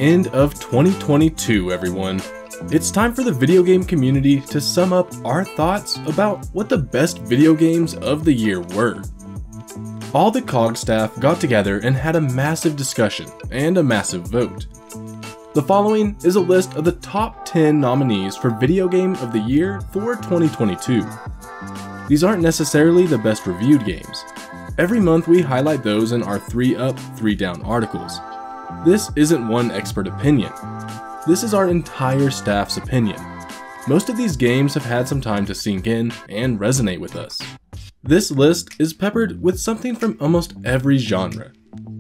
end of 2022, everyone. It's time for the video game community to sum up our thoughts about what the best video games of the year were. All the COG staff got together and had a massive discussion and a massive vote. The following is a list of the top 10 nominees for Video Game of the Year for 2022. These aren't necessarily the best reviewed games. Every month we highlight those in our 3 up, 3 down articles. This isn't one expert opinion. This is our entire staff's opinion. Most of these games have had some time to sink in and resonate with us. This list is peppered with something from almost every genre.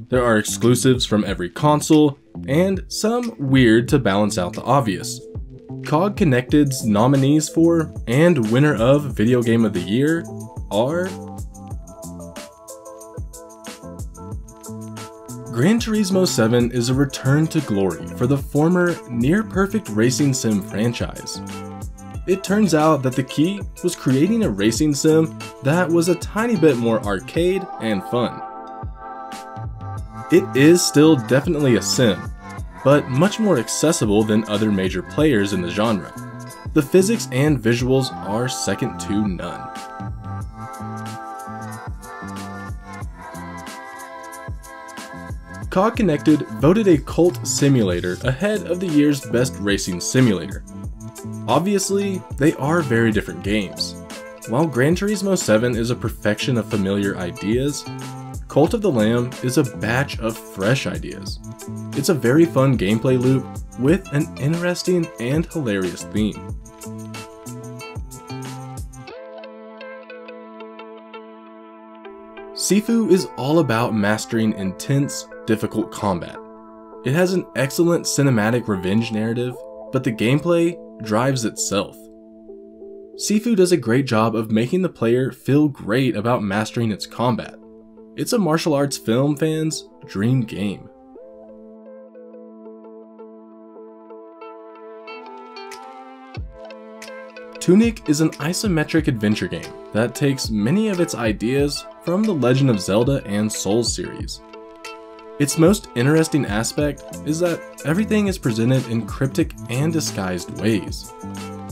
There are exclusives from every console, and some weird to balance out the obvious. COGconnected's nominees for, and winner of Video Game of the Year are Gran Turismo 7 is a return to glory for the former near-perfect racing sim franchise. It turns out that the key was creating a racing sim that was a tiny bit more arcade and fun. It is still definitely a sim, but much more accessible than other major players in the genre. The physics and visuals are second to none. COGconnected voted a cult simulator ahead of the year's best racing simulator. Obviously, they are very different games. While Gran Turismo 7 is a perfection of familiar ideas, Cult of the Lamb is a batch of fresh ideas. It's a very fun gameplay loop with an interesting and hilarious theme. Sifu is all about mastering intense, difficult combat. It has an excellent cinematic revenge narrative, but the gameplay drives itself. Sifu does a great job of making the player feel great about mastering its combat. It's a martial arts film fan's dream game. Tunic is an isometric adventure game that takes many of its ideas from the Legend of Zelda and Souls series. Its most interesting aspect is that everything is presented in cryptic and disguised ways.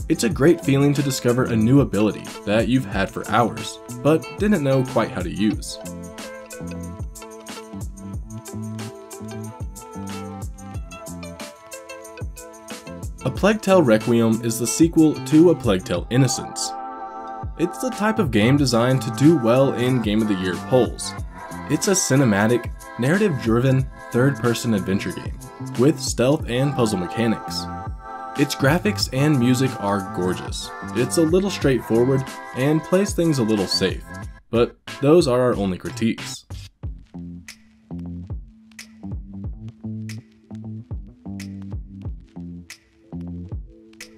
It's a great feeling to discover a new ability that you've had for hours, but didn't know quite how to use. A Plague Tale Requiem is the sequel to A Plague Tale Innocence. It's the type of game designed to do well in Game of the Year polls. It's a cinematic, narrative-driven, third-person adventure game, with stealth and puzzle mechanics. Its graphics and music are gorgeous. It's a little straightforward and plays things a little safe, but those are our only critiques.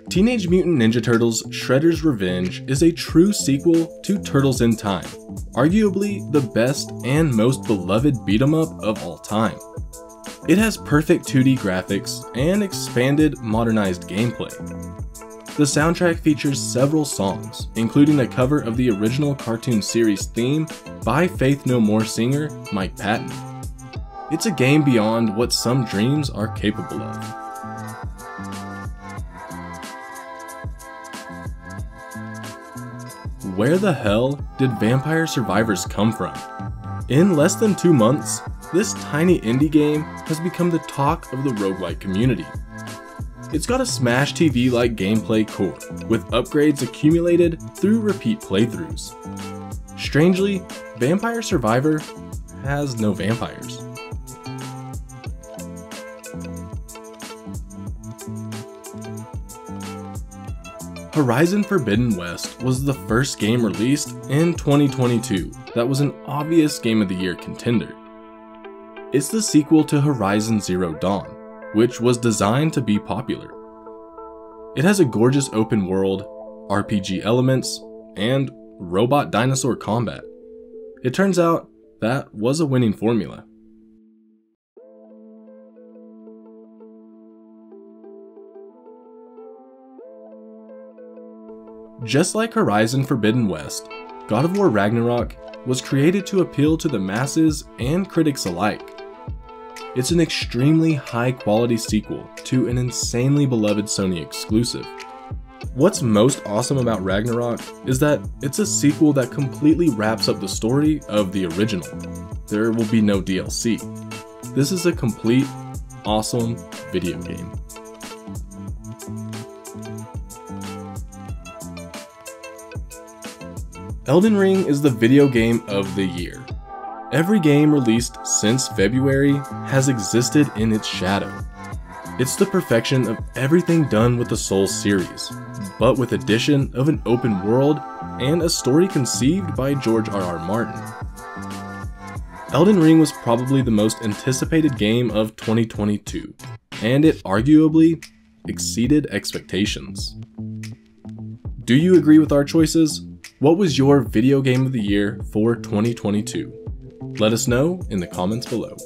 Teenage Mutant Ninja Turtles Shredder's Revenge is a true sequel to Turtles in Time, arguably the best and most beloved beat-em-up of all time. It has perfect 2D graphics and expanded, modernized gameplay. The soundtrack features several songs, including a cover of the original cartoon series theme by Faith No More singer Mike Patton. It's a game beyond what some dreams are capable of. Where the hell did Vampire Survivors come from? In less than 2 months, this tiny indie game has become the talk of the roguelike community. It's got a Smash TV-like gameplay core, with upgrades accumulated through repeat playthroughs. Strangely, Vampire Survivor has no vampires. Horizon Forbidden West was the first game released in 2022 that was an obvious Game of the Year contender. It's the sequel to Horizon Zero Dawn, which was designed to be popular. It has a gorgeous open world, RPG elements, and robot dinosaur combat. It turns out that was a winning formula. Just like Horizon Forbidden West, God of War Ragnarok was created to appeal to the masses and critics alike. It's an extremely high quality sequel to an insanely beloved Sony exclusive. What's most awesome about Ragnarok is that it's a sequel that completely wraps up the story of the original. There will be no DLC. This is a complete, awesome video game. Elden Ring is the video game of the year. Every game released since February has existed in its shadow. It's the perfection of everything done with the Souls series, but with addition of an open world and a story conceived by George R.R. Martin. Elden Ring was probably the most anticipated game of 2022, and it arguably exceeded expectations. Do you agree with our choices? What was your video game of the year for 2022? Let us know in the comments below.